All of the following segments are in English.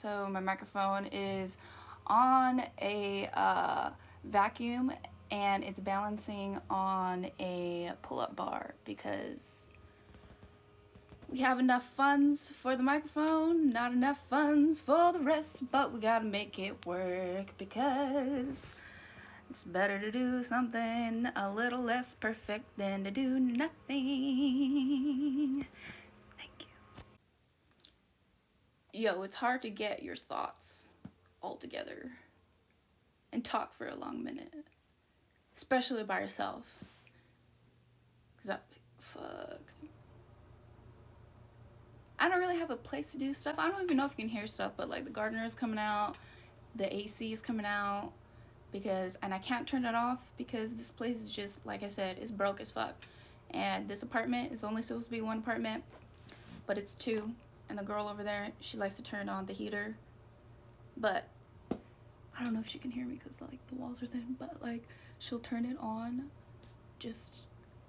So my microphone is on a vacuum and it's balancing on a pull-up bar because we have enough funds for the microphone, not enough funds for the rest, but we gotta make it work because it's better to do something a little less perfect than to do nothing. Thank you. Yo, it's hard to get your thoughts all together and talk for a long minute, especially by yourself. Cause fuck. I don't really have a place to do stuff. I don't even know if you can hear stuff, but like the gardener is coming out, the AC is coming out, and I can't turn it off because this place is just, like I said, it's broke as fuck. And this apartment is only supposed to be one apartment, but it's two. And the girl over there, she likes to turn on the heater, but I don't know if she can hear me because like the walls are thin, but like she'll turn it on just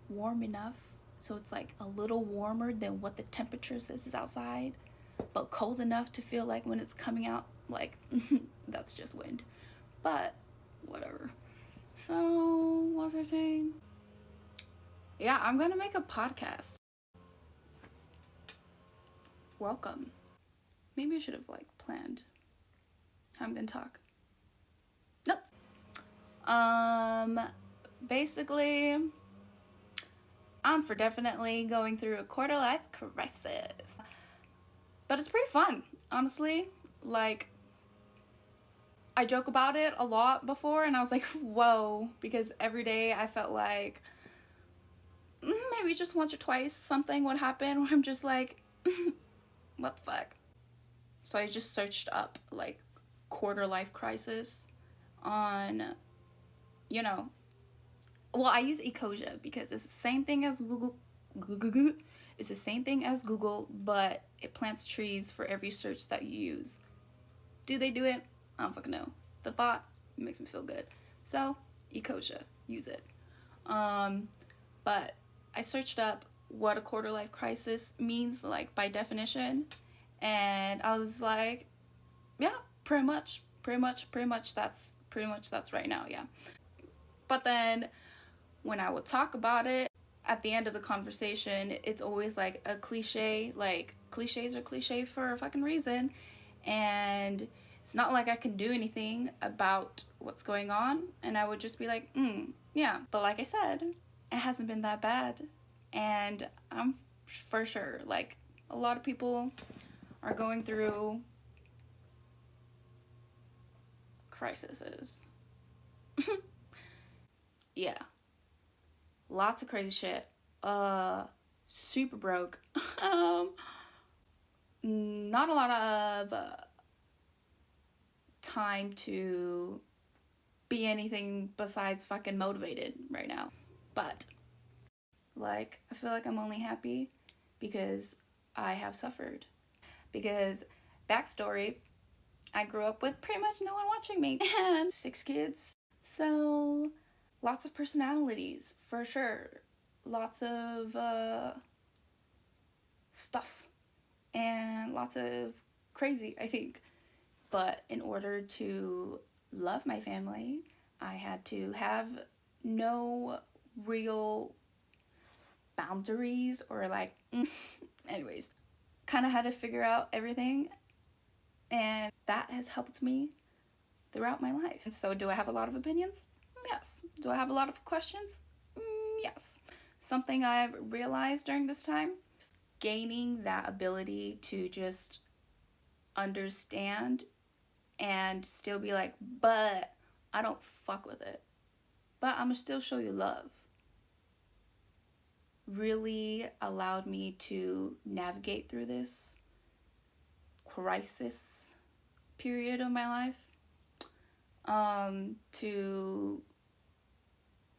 warm enough so it's like a little warmer than what the temperature says is outside, but cold enough to feel like when it's coming out, like that's just wind. But whatever. So what was I saying? Yeah, I'm gonna make a podcast. Welcome. Maybe I should have like planned how I'm gonna talk. Nope. Basically, I'm for definitely going through a quarter life crisis. But it's pretty fun, honestly. Like, I joke about it a lot before, and I was like, whoa, because every day I felt like maybe just once or twice something would happen where I'm just like, what the fuck? So I just searched up, like, quarter life crisis on, well, I use Ecosia because it's the same thing as Google. It's the same thing as Google, but it plants trees for every search that you use. Do they do it? I don't fucking know. The thought makes me feel good. So, Ecosia, use it. But I searched up what a quarter life crisis means, like by definition, and I was like, yeah, pretty much that's right now, yeah. But then when I would talk about it at the end of the conversation, it's always like a cliche. Like, cliches are cliche for a fucking reason, and it's not like I can do anything about what's going on, and I would just be like, yeah. But like I said, it hasn't been that bad, and I'm for sure, like, a lot of people are going through crises. Yeah. Lots of crazy shit. Super broke. Not a lot of time to be anything besides fucking motivated right now. But, like, I feel like I'm only happy because I have suffered. Because, backstory, I grew up with pretty much no one watching me and 6 kids. So, lots of personalities, for sure. Lots of stuff. And lots of crazy, I think. But in order to love my family, I had to have no real boundaries or like, anyways, kind of had to figure out everything. And that has helped me throughout my life. And so do I have a lot of opinions? Yes. Do I have a lot of questions? Yes. Something I've realized during this time, gaining that ability to just understand and still be like, but I don't fuck with it, but I'm gonna still show you love, really allowed me to navigate through this crisis period of my life, to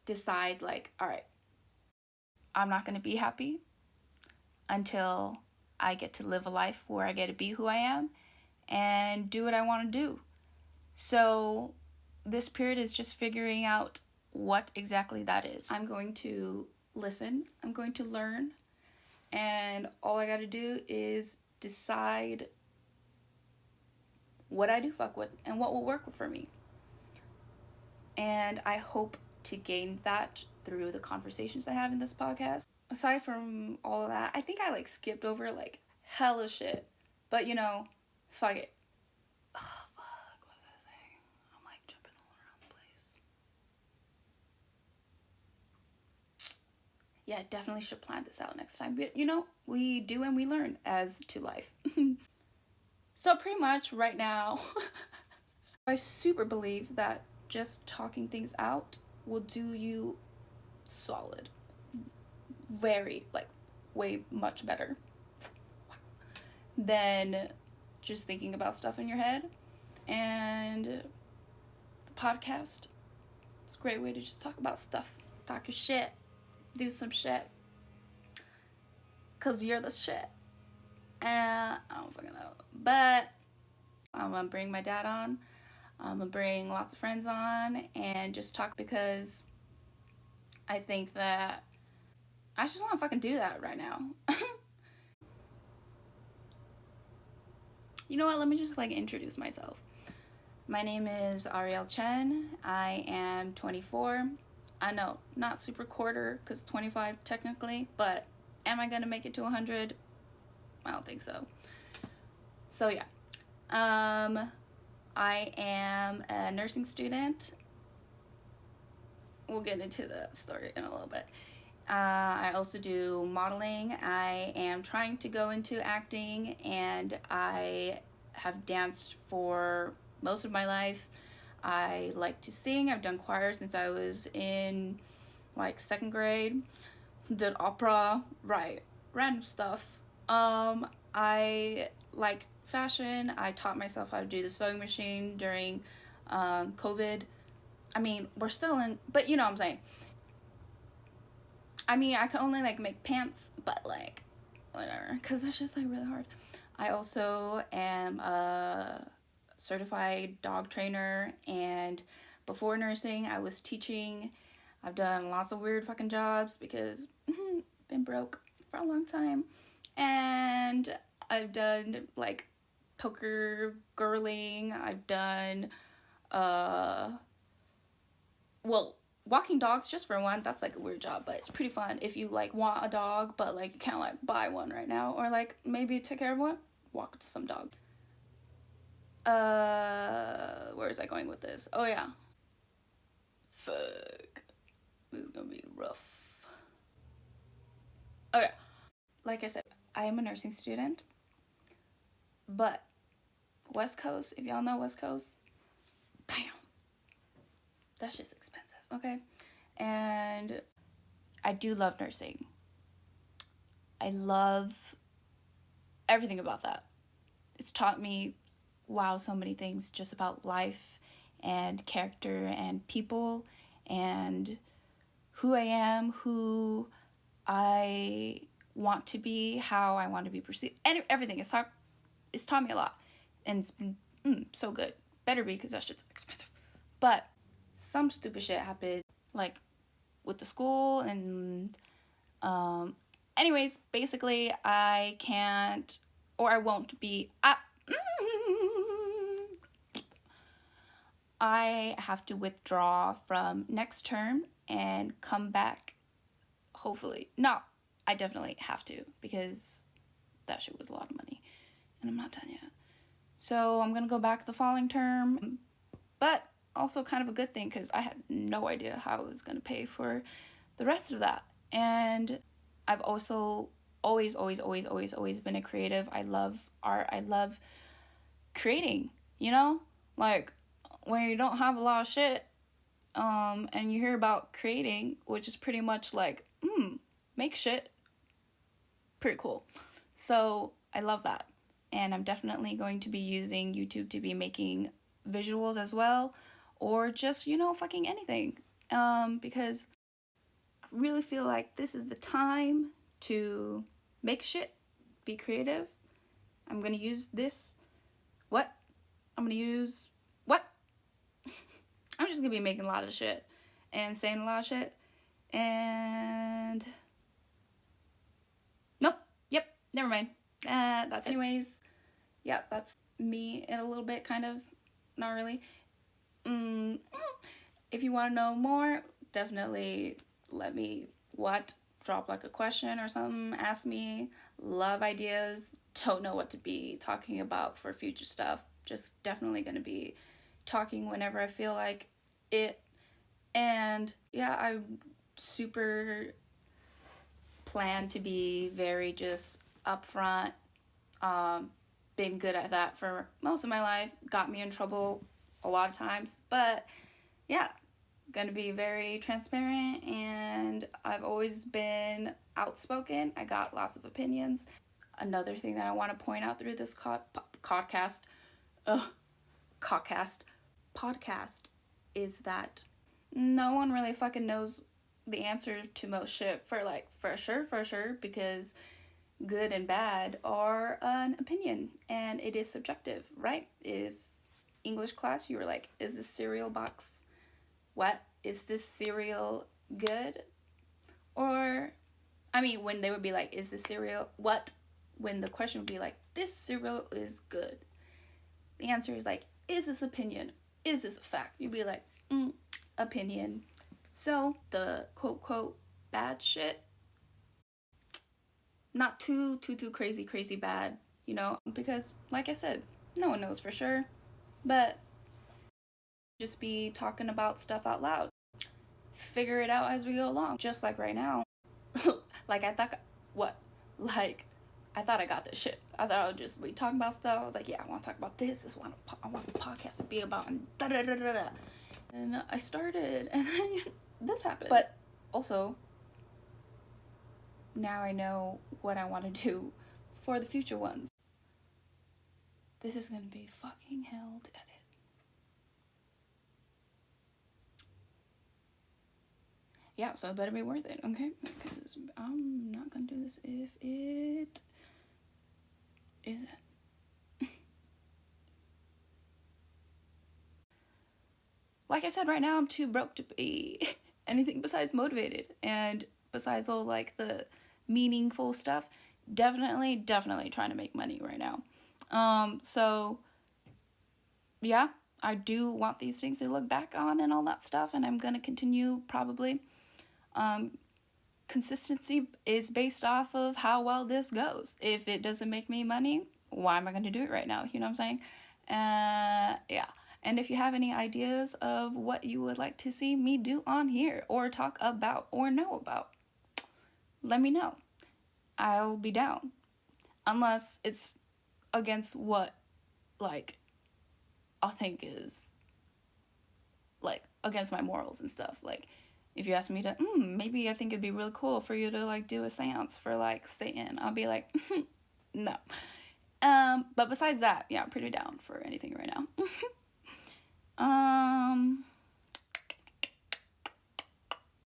decide like, all right, I'm not gonna be happy until I get to live a life where I get to be who I am and do what I want to do. So this period is just figuring out what exactly that is. I'm going to listen, I'm going to learn, and all I gotta do is decide what I do fuck with and what will work for me. And I hope to gain that through the conversations I have in this podcast. Aside from all of that, I think I like skipped over like hella shit. But you know, fuck it. Ugh, fuck, what was I saying? I'm like jumping all around the place. Yeah, definitely should plan this out next time. But you know, we do and we learn as to life. So pretty much right now, I super believe that just talking things out will do you solid. Very, like, way much better than just thinking about stuff in your head. And the podcast is a great way to just talk about stuff. Talk your shit. Do some shit. Because you're the shit. And I don't fucking know. But I'm going to bring my dad on. I'm going to bring lots of friends on and just talk, because I think that I just want to fucking do that right now. You know what? Let me just like introduce myself. My name is Ariel Chen. I am 24. I know, not super quarter, because 25 technically, but am I going to make it to 100? I don't think so. So yeah. I am a nursing student. We'll get into the story in a little bit. I also do modeling. I am trying to go into acting, and I have danced for most of my life. I like to sing. I've done choir since I was in like 2nd grade. Did opera, right, random stuff. I like fashion. I taught myself how to do the sewing machine during COVID. I mean, we're still in, but you know what I'm saying. I mean, I can only like make pants, but like whatever, because that's just like really hard. I also am a certified dog trainer, and before nursing I was teaching. I've done lots of weird fucking jobs because been broke for a long time. And I've done like poker girling. I've done well, walking dogs, just for one, that's like a weird job, but it's pretty fun if you like want a dog but like you can't like buy one right now, or like maybe take care of one, walk to some dog. Where is I going with this? Oh yeah, fuck, this is gonna be rough. Okay, like I said, I am a nursing student, but West Coast, if y'all know West Coast, bam, that's just expensive, okay? And I do love nursing. I love everything about that. It's taught me, wow, so many things just about life and character and people and who I am, who I want to be, how I want to be perceived, and everything. It's taught me a lot, and it's been so good. Better be, because that shit's expensive. But some stupid shit happened, like with the school, and anyways, basically I can't, or I won't be, I have to withdraw from next term and come back, hopefully. No, I definitely have to, because that shit was a lot of money and I'm not done yet. So I'm gonna go back the following term, but also kind of a good thing, because I had no idea how I was gonna pay for the rest of that. And I've also always been a creative. I love art. I love creating, you know? Like, when you don't have a lot of shit, and you hear about creating, which is pretty much like, make shit. Pretty cool. So I love that. And I'm definitely going to be using YouTube to be making visuals as well, or just, you know, fucking anything. Because I really feel like this is the time to make shit, be creative. I'm gonna use this. What? I'm gonna use what? I'm just gonna be making a lot of shit and saying a lot of shit. And nope. Yep. Never mind. That's anyways. Yeah, that's me in a little bit, kind of. Not really. Mm, if you want to know more, definitely let me drop like a question or something, ask me. Love ideas. Don't know what to be talking about for future stuff. Just definitely going to be talking whenever I feel like it. And yeah, I super plan to be very just upfront. Um, been good at that for most of my life. Got me in trouble a lot of times. But yeah, gonna be very transparent, and I've always been outspoken. I got lots of opinions. Another thing that I want to point out through this podcast, podcast, podcast, is that no one really fucking knows the answer to most shit for sure, because good and bad are an opinion and it is subjective, right? Is English class, you were like, is this cereal box what? Is this cereal good? Or, I mean, when they would be like, is this cereal what? When the question would be like, this cereal is good. The answer is like, is this opinion? Is this a fact? You'd be like, opinion. So, the quote bad shit, not too crazy bad, because, like I said, no one knows for sure. But just be talking about stuff out loud. Figure it out as we go along. Just like right now. Like I thought, what? Like, I thought I got this shit. I thought I would just be talking about stuff. I was like, yeah, I want to talk about this. This is what I want the podcast to be about. And da-da-da-da-da. And I started, and then this happened. But also, now I know what I want to do for the future ones. This is going to be fucking hell to edit. Yeah, so it better be worth it, okay? Because I'm not gonna do this if it isn't. Like I said, right now I'm too broke to be anything besides motivated. And besides all like the meaningful stuff, definitely trying to make money right now. So yeah, I do want these things to look back on and all that stuff, and I'm gonna continue probably. Consistency is based off of how well this goes. If it doesn't make me money, why am I going to do it right now? You know what I'm saying? Yeah. And if you have any ideas of what you would like to see me do on here or talk about or know about, let me know. I'll be down. Unless it's against what, like, I think is, like, against my morals and stuff. Like, if you ask me to, maybe I think it'd be really cool for you to, like, do a seance for, like, Satan, I'll be like, no. But besides that, yeah, I'm pretty down for anything right now.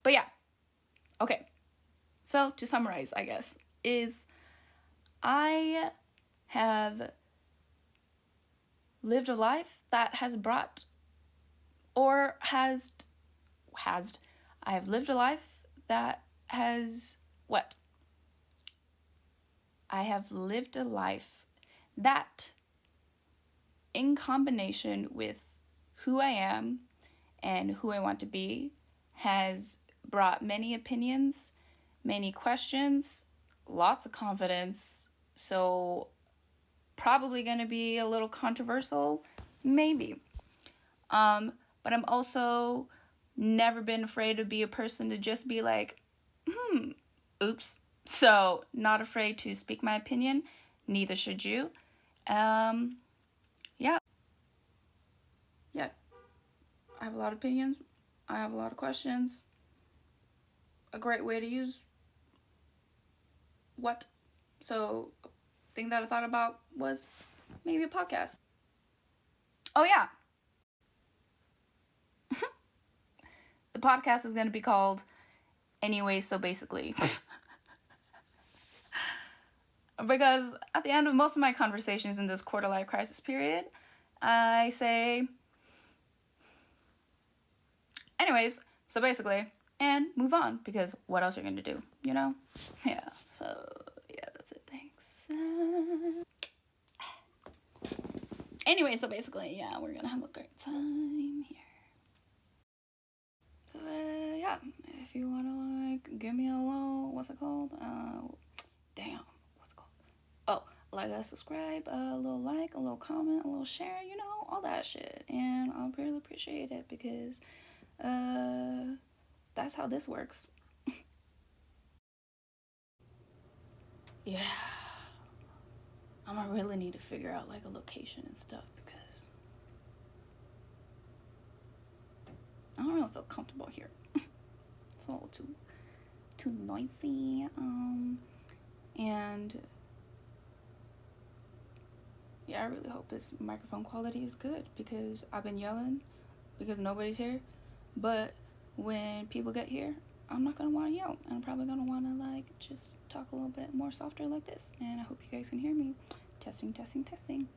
But yeah. Okay. So, to summarize, I guess, is I have lived a life that has brought, or has, I have lived a life that has, what? I have lived a life that, in combination with who I am and who I want to be, has brought many opinions, many questions, lots of confidence. So probably going to be a little controversial, maybe. But I'm also never been afraid to be a person to just be like, oops. So not afraid to speak my opinion. Neither should you. Yeah. Yeah. I have a lot of opinions. I have a lot of questions. A great way to use what? So, thing that I thought about was maybe a podcast. Oh yeah. The podcast is going to be called Anyway, So Basically. Because at the end of most of my conversations in this quarter life crisis period, I say, anyways, so basically, and move on, because what else are you going to do, you know? Yeah, so, yeah, that's it, thanks. Anyway, so basically, yeah, we're gonna have a great time here. So yeah, if you wanna like give me a little, what's it called? Damn, what's it called? Oh, like a subscribe, a little like, a little comment, a little share, you know, all that shit, and I'll really appreciate it because that's how this works. Yeah, I'm gonna really need to figure out like a location and stuff because I don't really feel comfortable here. It's a little too noisy. And yeah, I really hope this microphone quality is good because I've been yelling because nobody's here. But when people get here, I'm not gonna want to yell. I'm probably gonna want to like just talk a little bit more softer like this. And I hope you guys can hear me. Testing, testing, testing.